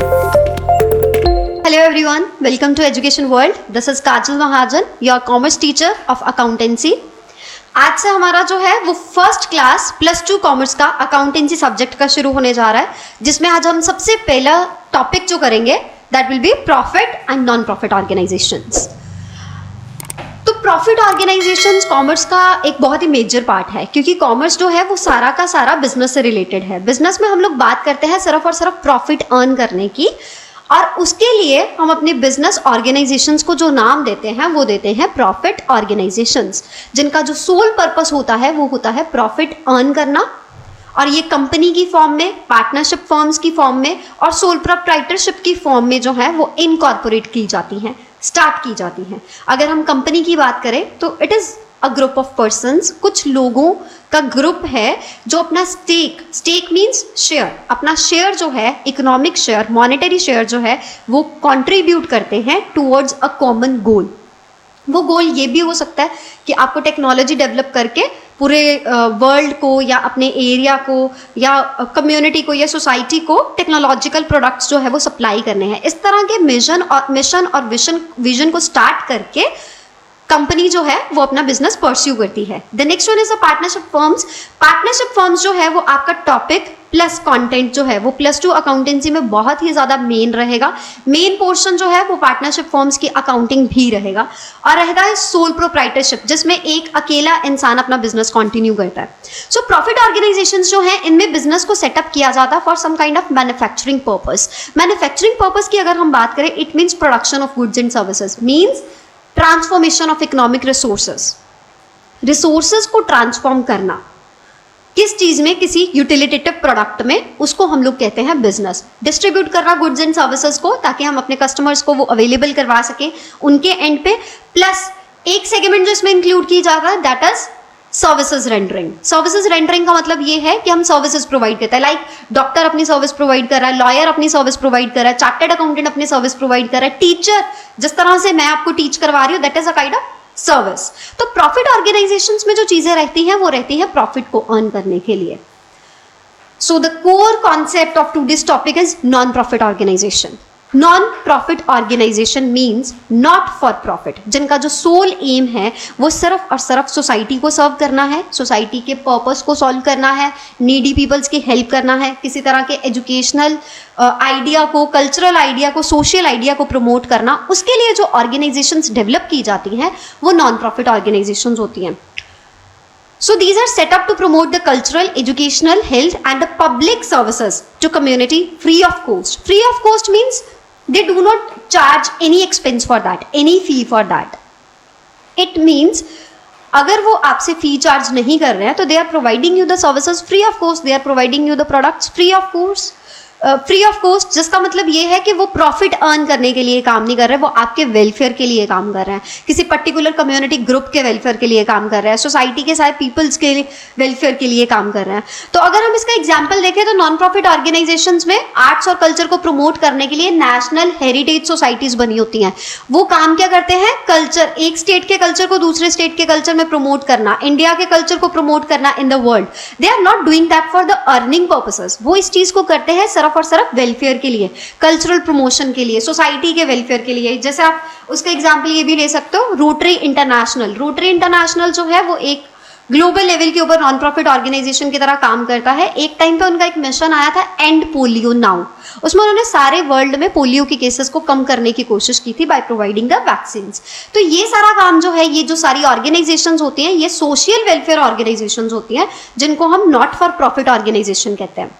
Hello everyone, welcome to Education World. This is Kajal Mahajan, your commerce teacher of accountancy. आज से हमारा जो है वो फर्स्ट क्लास +2 कॉमर्स का अकाउंटेंसी सब्जेक्ट का शुरू होने जा रहा है, जिसमें आज हम सबसे पहला टॉपिक जो करेंगे that will be profit and non profit organisations. तो प्रॉफिट ऑर्गेनाइजेशंस कॉमर्स का एक बहुत ही मेजर पार्ट है, क्योंकि कॉमर्स जो है वो सारा का सारा बिजनेस से रिलेटेड है। बिजनेस में हम लोग बात करते हैं सिर्फ और सिर्फ प्रॉफिट अर्न करने की, और उसके लिए हम अपने बिजनेस ऑर्गेनाइजेशंस को जो नाम देते हैं वो देते हैं प्रॉफिट ऑर्गेनाइजेशंस, जिनका जो सोल पर्पस होता है वो होता है प्रॉफिट अर्न करना। और ये कंपनी की फॉर्म में, पार्टनरशिप फॉर्म्स की फॉर्म में और सोल प्रोप्राइटरशिप की फॉर्म में जो है वो इनकॉर्पोरेट की जाती हैं, स्टार्ट की जाती हैं। अगर हम कंपनी की बात करें तो it is a group of persons, कुछ लोगों का ग्रुप है जो अपना स्टेक मीन्स शेयर, अपना शेयर जो है, इकोनॉमिक शेयर, मॉनेटरी शेयर जो है वो कंट्रीब्यूट करते हैं टुवर्ड्स अ कॉमन गोल। वो गोल ये भी हो सकता है कि आपको टेक्नोलॉजी डेवलप करके पूरे वर्ल्ड को या अपने एरिया को या कम्युनिटी को या सोसाइटी को टेक्नोलॉजिकल प्रोडक्ट्स जो है वो सप्लाई करने हैं। इस तरह के मिशन और विजन को स्टार्ट करके कंपनी जो है वो अपना बिजनेस परस्यू करती है। The next one is a partnership firms. Partnership firms जो है वो आपका टॉपिक प्लस कंटेंट जो है वो +2 अकाउंटेंसी में बहुत ही ज़्यादा मेन रहेगा। मेन पोर्शन जो है वो पार्टनरशिप फर्म्स की अकाउंटिंग भी रहेगा, और रहता है सोल प्रोप्राइटरशिप, जिसमें एक अकेला इंसान अपना बिजनेस कंटिन्यू करता है। सो प्रॉफिट ऑर्गेनाइजेशंस जो हैं इनमें बिजनेस को सेटअप किया जाता है for some kind of manufacturing purpose. Manufacturing purpose की अगर हम बात करें, it means production of goods and services, means transformation of economic resources को ट्रांसफॉर्म करना किस चीज में, किसी यूटिलिटेटिव प्रोडक्ट में, उसको हम लोग कहते हैं बिजनेस। डिस्ट्रीब्यूट करना गुड्स एंड सर्विसेज को, ताकि हम अपने कस्टमर्स को वो अवेलेबल करवा सकें उनके एंड पे। प्लस एक सेगमेंट जो इसमें इंक्लूड की जाता है that is services rendering. Services rendering का मतलब ये है कि हम सर्विसेज प्रोवाइड करते हैं, लाइक डॉक्टर अपनी सर्विस प्रोवाइड कर रहा है, लॉयर अपनी सर्विस प्रोवाइड कर रहा है, चार्टर्ड अकाउंटेंट अपनी सर्विस प्रोवाइड कर रहा है, टीचर जिस तरह से मैं आपको टीच करवा रही हूँ that is a kind of service. तो प्रॉफिट ऑर्गेनाइजेशंस में जो चीजें रहती हैं वो रहती है प्रॉफिट को अर्न करने के लिए। So the core concept of today's topic is non profit organisation. Non profit organisation means not for profit, जिनका जो सोल एम है वो सिर्फ और सिर्फ सोसाइटी को सर्व करना है, सोसाइटी के पर्पस को सॉल्व करना है, नीडी पीपल्स की हेल्प करना है, किसी तरह के एजुकेशनल आइडिया को, कल्चरल आइडिया को, सोशल आइडिया को प्रमोट करना। उसके लिए जो ऑर्गेनाइजेशंस डेवलप की जाती हैं वो नॉन प्रॉफिट ऑर्गेनाइजेशंस होती हैं। So these are set up to promote the cultural, educational, health and the public services to community free of cost. Free of cost means they do not charge any expense for that, any fee for that. It means अगर वो आपसे fee charge नहीं कर रहे हैं तो they are providing you the services free of cost, they are providing you the products free of course, free of cost, जिसका मतलब ये है कि वो प्रॉफिट अर्न करने के लिए काम नहीं कर रहे, वो आपके वेलफेयर के लिए काम कर रहे हैं, किसी पर्टिकुलर कम्युनिटी ग्रुप के वेलफेयर के लिए काम कर रहे हैं, सोसाइटी के सारे पीपल्स के वेलफेयर के लिए काम कर रहे हैं। तो अगर हम इसका एग्जाम्पल देखें तो नॉन प्रॉफिट ऑर्गेनाइजेशंस में आर्ट्स और कल्चर को प्रमोट करने के लिए नेशनल हेरिटेज सोसाइटीज बनी होती हैं। वो काम क्या करते हैं, कल्चर, एक स्टेट के कल्चर को दूसरे स्टेट के कल्चर में प्रमोट करना, इंडिया के कल्चर को प्रमोट करना in the world. They are not doing that for the earning purposes, वो इस चीज को करते हैं सिर्फ और सिर्फ वेलफेयर के लिए, कल्चरल प्रमोशन के लिए, सोसाइटी के वेलफेयर के लिए। जैसे आप उसका एग्जांपल ये भी ले सकते हो, रोटरी इंटरनेशनल। रोटरी इंटरनेशनल जो है वो एक ग्लोबल लेवल के ऊपर नॉन प्रॉफिट ऑर्गेनाइजेशन की तरह काम करता है। एक टाइम पे उनका एक मिशन आया था एंड पोलियो नाउ, उसमें उन्होंने सारे वर्ल्ड में पोलियो के केसेस को कम करने की कोशिश की थी बाय प्रोवाइडिंग द वैक्सीन। तो ये सारा काम जो है, ये जो सारी ऑर्गेनाइजेशंस होती हैं ये सोशल वेलफेयर ऑर्गेनाइजेशंस होती हैं, जिनको हम नॉट फॉर प्रॉफिट ऑर्गेनाइजेशन कहते हैं।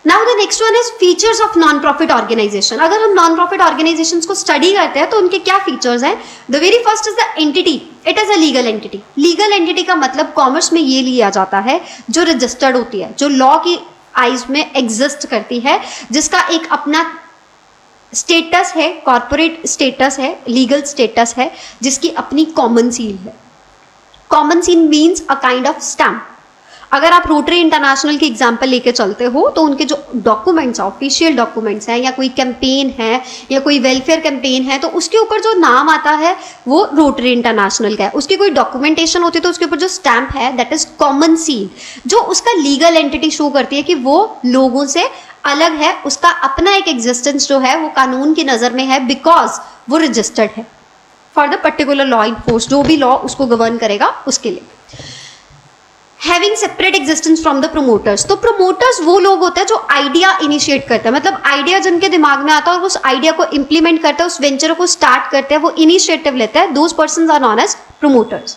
Now the next one is features of non-profit organization. अगर हम non-profit organizations को स्टडी करते हैं तो उनके क्या फीचर्स हैं? The very first is the entity. It is a legal entity. Legal entity का मतलब कॉमर्स में ये लिया जाता है जो रजिस्टर्ड होती है, जो लॉ की आइज में एग्जिस्ट करती है, जिसका एक अपना स्टेटस है, कॉर्पोरेट स्टेटस है, लीगल स्टेटस है, जिसकी अपनी कॉमन सील है। Common seal means a kind of stamp. अगर आप रोटरी इंटरनेशनल की एग्जांपल लेके चलते हो तो उनके जो डॉक्यूमेंट्स, ऑफिशियल डॉक्यूमेंट्स हैं या कोई कैंपेन है या कोई वेलफेयर कैंपेन है, तो उसके ऊपर जो नाम आता है वो रोटरी इंटरनेशनल का है। उसकी कोई डॉक्यूमेंटेशन होती है तो उसके ऊपर जो स्टैंप है दैट इज कॉमन सील, जो उसका लीगल एंटिटी शो करती है कि वो लोगों से अलग है, उसका अपना एक एग्जिस्टेंस जो है वो कानून की नज़र में है, बिकॉज वो रजिस्टर्ड है for the particular law in force, जो भी लॉ उसको गवर्न करेगा उसके लिए। Having separate existence from the promoters, तो प्रोमोटर्स वो लोग होते हैं जो आइडिया इनिशिएट करते हैं, मतलब आइडिया जिनके दिमाग में आता है और उस आइडिया को इंप्लीमेंट करते हैं, उस वेंचर को स्टार्ट करते हैं, वो इनिशिएटिव लेते हैं, those persons are known as promoters.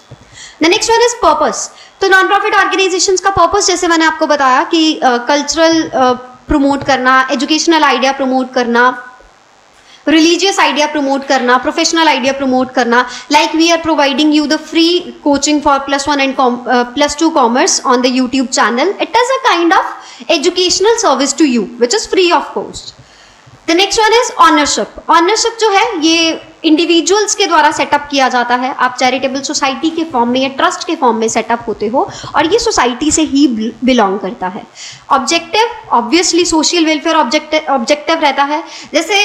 The next one is purpose. तो नॉन प्रॉफिट ऑर्गेनाइजेशंस का पर्पस, जैसे मैंने आपको बताया कि कल्चरल प्रमोट करना, एजुकेशनल आइडिया प्रमोट करना, रिलीजियस आइडिया प्रमोट करना, प्रोफेशनल आइडिया प्रमोट करना, like we are providing you the free coaching for +1 and +2 commerce on the YouTube channel. It is a kind of educational service to you which is free of cost. The next one is ownership. Ownership जो है ये individuals के द्वारा setup किया जाता है, आप charitable society के फॉर्म में या ट्रस्ट के फॉर्म में सेटअप होते हो और ये सोसाइटी से ही बिलोंग करता है। Objective obviously social welfare objective रहता है। जैसे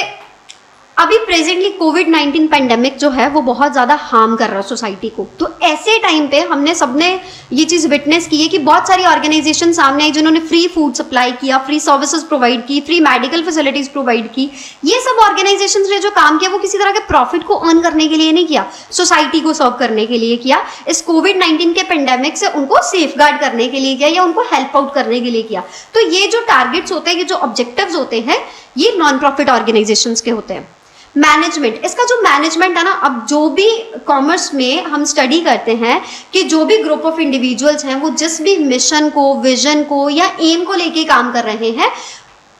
अभी प्रेजेंटली कोविड-19 पेंडेमिक जो है वो बहुत ज़्यादा हार्म कर रहा है सोसाइटी को, तो ऐसे टाइम पे हमने सबने ये चीज़ विटनेस की है कि बहुत सारी ऑर्गेनाइजेशन सामने आई जिन्होंने फ्री फूड सप्लाई किया, फ्री सर्विसेज प्रोवाइड की, फ्री मेडिकल फैसिलिटीज प्रोवाइड की। ये सब ऑर्गेनाइजेशन ने जो काम किया वो किसी तरह के प्रॉफिट को अर्न करने के लिए नहीं किया, सोसाइटी को सर्व करने के लिए किया, इस कोविड-19 के पेंडेमिक से उनको सेफगार्ड करने के लिए किया या उनको हेल्प आउट करने के लिए किया। तो ये जो टारगेट्स होते हैं, ये जो ऑब्जेक्टिव्स होते हैं, ये नॉन प्रॉफिट ऑर्गेनाइजेशंस के होते हैं। मैनेजमेंट, इसका जो मैनेजमेंट है ना, अब जो भी कॉमर्स में हम स्टडी करते हैं कि जो भी ग्रुप ऑफ इंडिविजुअल्स हैं वो जिस भी मिशन को, विजन को या एम को लेके काम कर रहे हैं,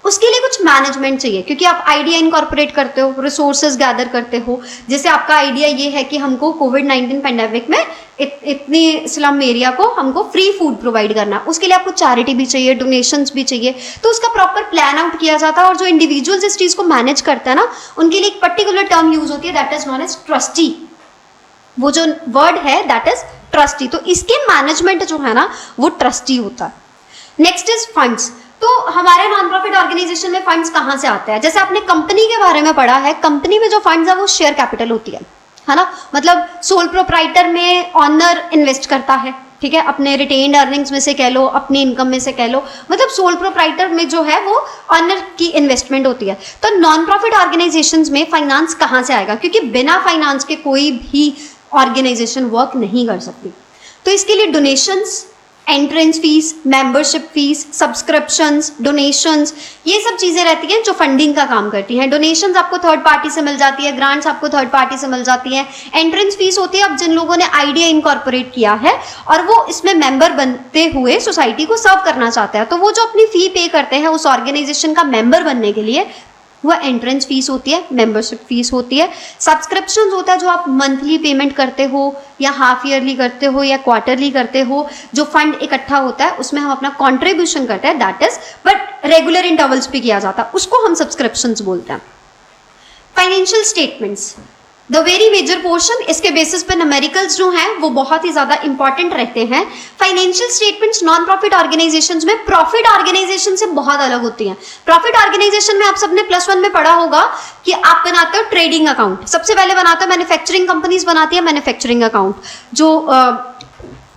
उसके लिए कुछ मैनेजमेंट चाहिए, क्योंकि आप आइडिया इनकॉर्पोरेट करते हो, रिसोर्सेज गैदर करते हो। जैसे आपका आइडिया ये है कि हमको कोविड-19 पेंडेमिक में इतनी स्लम एरिया को हमको फ्री फूड प्रोवाइड करना, उसके लिए आपको चैरिटी भी चाहिए, डोनेशंस भी चाहिए, तो उसका प्रॉपर प्लान आउट किया जाता है। और जो इंडिविजुअल्स इस चीज़ को मैनेज करता है ना, उनके लिए एक पर्टिकुलर टर्म यूज होती है that is known as trustee. वो जो वर्ड है दैट इज ट्रस्टी, तो इसके मैनेजमेंट जो है ना वो ट्रस्टी होता है। Next is funds. तो हमारे नॉन प्रॉफिट ऑर्गेनाइजेशन में फंड्स कहाँ से आते हैं? जैसे आपने कंपनी के बारे में पढ़ा है, कंपनी में जो फंड्स है वो शेयर कैपिटल होती है ना, मतलब सोल प्रोप्राइटर में ऑनर इन्वेस्ट करता है, ठीक है, अपने रिटेन्ड अर्निंग्स में से कह लो, अपनी इनकम में से कह लो, मतलब सोल प्रोप्राइटर में जो है वो ऑनर की इन्वेस्टमेंट होती है। तो नॉन प्रॉफिट ऑर्गेनाइजेशंस में फाइनेंस कहाँ से आएगा? क्योंकि बिना फाइनेंस के कोई भी ऑर्गेनाइजेशन वर्क नहीं कर सकती। तो इसके लिए donations, entrance fees, membership fees, subscriptions, donations, ये सब चीज़ें रहती हैं जो फंडिंग का काम करती हैं। डोनेशंस आपको थर्ड पार्टी से मिल जाती है, ग्रांट्स आपको थर्ड पार्टी से मिल जाती हैं। एंट्रेंस फीस होती है अब जिन लोगों ने आइडिया इनकॉर्पोरेट किया है और वो इसमें मेंबर बनते हुए सोसाइटी को सर्व करना चाहते हैं, तो वो जो अपनी फी पे करते हैं उस ऑर्गेनाइजेशन का मेंबर बनने के लिए, वह एंट्रेंस फीस होती है, मेंबरशिप फीस होती है। सब्सक्रिप्शन होता है जो आप मंथली पेमेंट करते हो या हाफ ईयरली करते हो या क्वार्टरली करते हो, जो फंड इकट्ठा होता है उसमें हम अपना कॉन्ट्रीब्यूशन करते हैं, that is but regular intervals पे किया जाता है, उसको हम सब्सक्रिप्शंस बोलते हैं। Financial statements, the very major portion, इसके बेसिस पे न्यूमेरिकल्स जो हैं वो बहुत ही ज़्यादा इंपॉर्टेंट रहते हैं। Financial statements non profit organisations में प्रॉफिट ऑर्गेनाइजेशन से बहुत अलग होती हैं। प्रॉफिट ऑर्गेनाइजेशन में आप सबने +1 में पढ़ा होगा कि आप बनाते हो ट्रेडिंग अकाउंट, सबसे पहले बनाते हो मैन्युफैक्चरिंग कंपनीज बनाती है मैन्युफैक्चरिंग अकाउंट, जो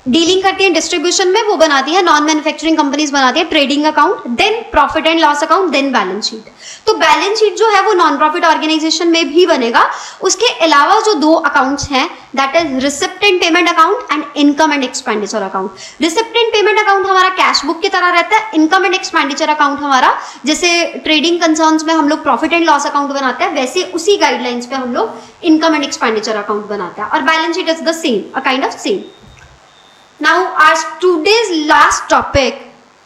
डीलिंग करती है डिस्ट्रीब्यूशन में वो बनाती है, नॉन मैन्युफैक्चरिंग कंपनीज बनाती है trading account, then profit and loss account, then balance sheet. तो बैलेंस शीट जो है वो नॉन प्रॉफिट ऑर्गेनाइजेशन में भी बनेगा। उसके अलावा जो दो अकाउंट्स हैं that is receipt and payment account and income and expenditure account. Receipt and payment account हमारा कैश बुक की तरह रहता है, इनकम एंड एक्सपेंडिचर अकाउंट हमारा, जैसे ट्रेडिंग कंसर्न्स में हम लोग प्रॉफिट एंड लॉस अकाउंट बनाते हैं, वैसे उसी गाइडलाइंस पे हम लोग इनकम एंड एक्सपेंडिचर अकाउंट बनाते हैं, और balance sheet is the same, a kind of same. Now, our today's last topic,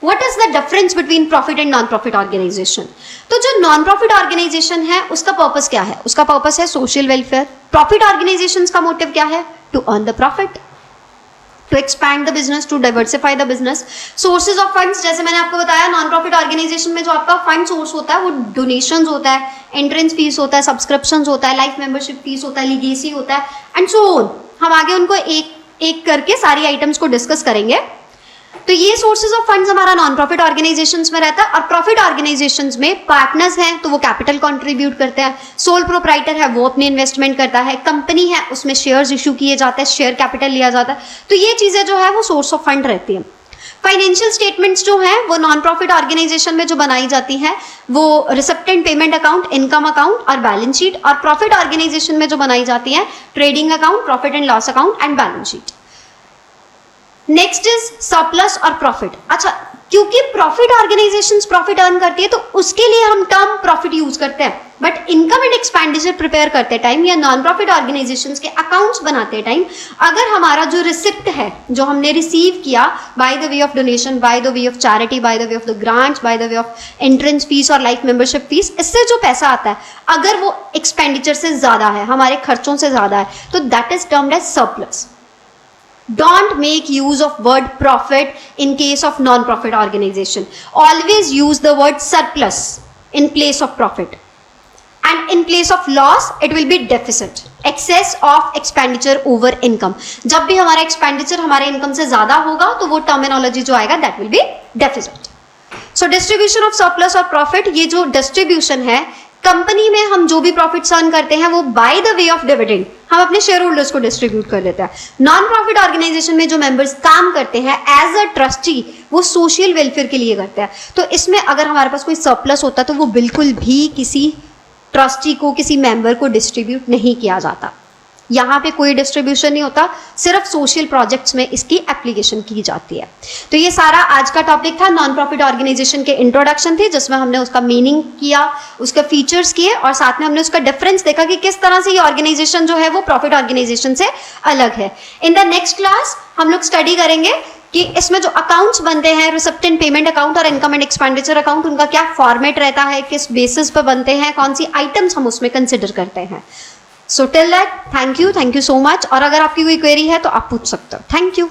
what is the difference between profit and non-profit organization? तो जो non-profit organization है उसका पर्पस क्या है? उसका पर्पस है सोशल वेलफेयर। प्रॉफिट ऑर्गेनाइजेशंस का motive क्या है? To earn the profit, to expand the business, to diversify the business. Sources of funds, जैसे मैंने आपको बताया, नॉन प्रॉफिट ऑर्गेनाइजेशन में जो आपका फंड सोर्स होता है वो डोनेशंस होता है, एंट्रेंस फीस होता है, सब्सक्रिप्शंस होता है, लाइफ मेंबरशिप फीस होता है, लीगेसी होता है एंड सो ऑन। हम आगे उनको एक एक करके सारी आइटम्स को डिस्कस करेंगे। तो ये सोर्सेज ऑफ फंड्स हमारा नॉन प्रॉफिट ऑर्गेनाइजेशंस में रहता है, और प्रॉफिट ऑर्गेनाइजेशंस में पार्टनर्स हैं तो वो कैपिटल कंट्रीब्यूट करते हैं, सोल प्रोप्राइटर है वो अपनी इन्वेस्टमेंट करता है, कंपनी है उसमें शेयर्स इशू किए जाते हैं, शेयर कैपिटल लिया जाता है, तो ये चीजें जो है वो सोर्स ऑफ फंड रहती है। फाइनेंशियल स्टेटमेंट्स जो हैं वो नॉन प्रॉफिट ऑर्गेनाइजेशन में जो बनाई जाती हैं वो recipient payment account, income account और बैलेंस शीट, और प्रॉफिट ऑर्गेनाइजेशन में जो बनाई जाती है trading account, profit and loss account and balance sheet. Next is surplus और प्रॉफिट। अच्छा, क्योंकि प्रॉफिट ऑर्गेनाइजेशंस प्रॉफिट अर्न करती है तो उसके लिए हम टर्म प्रॉफिट यूज करते हैं, but income and expenditure prepare करते टाइम या नॉन प्रॉफिट ऑर्गेनाइजेशंस के अकाउंट्स बनाते टाइम अगर हमारा जो रिसिप्ट है जो हमने रिसीव किया by the way of donation, by the way of charity, by the way of the grants, by the way of entrance fees और लाइफ मेंबरशिप फीस, इससे जो पैसा आता है अगर वो एक्सपेंडिचर से ज्यादा है, हमारे खर्चों से ज्यादा है, तो that is termed as surplus. Don't make use of word profit in case of non-profit organization. Always use the word surplus in place of profit. And in place of loss, it will be deficit. Excess of expenditure over income. जब भी हमारा expenditure हमारे income से ज़्यादा होगा तो वो terminology जो आएगा that will be deficit. So distribution of surplus और profit, ये जो distribution है कंपनी में हम जो भी प्रॉफिट अर्न करते हैं वो by the way of dividend हम अपने शेयर होल्डर्स को डिस्ट्रीब्यूट कर देते हैं। नॉन प्रॉफिट ऑर्गेनाइजेशन में जो मेंबर्स काम करते हैं एज अ ट्रस्टी वो सोशल वेलफेयर के लिए करते हैं, तो इसमें अगर हमारे पास कोई सरप्लस होता है तो वो बिल्कुल भी किसी ट्रस्टी को, किसी मेंबर को डिस्ट्रीब्यूट नहीं किया जाता। यहाँ पे कोई डिस्ट्रीब्यूशन नहीं होता, सिर्फ सोशल प्रोजेक्ट्स में इसकी एप्लीकेशन की जाती है। तो ये सारा आज का टॉपिक था, नॉन प्रॉफिट ऑर्गेनाइजेशन के इंट्रोडक्शन थे जिसमें हमने उसका मीनिंग किया, उसके फीचर्स किए और साथ में हमने उसका डिफरेंस देखा कि किस तरह से ये ऑर्गेनाइजेशन जो है वो प्रॉफिट ऑर्गेनाइजेशन से अलग है। इन द नेक्स्ट क्लास हम लोग स्टडी करेंगे कि इसमें जो अकाउंट्स बनते हैं, रिसिप्टेंट पेमेंट अकाउंट और इनकम एंड एक्सपेंडिचर अकाउंट, उनका क्या फॉर्मेट रहता है, किस बेसिस पर बनते हैं, कौन सी आइटम्स हम उसमें कंसिडर करते हैं। So till that thank you so much, और अगर आपकी कोई क्वेरी है तो आप पूछ सकते हो। Thank you.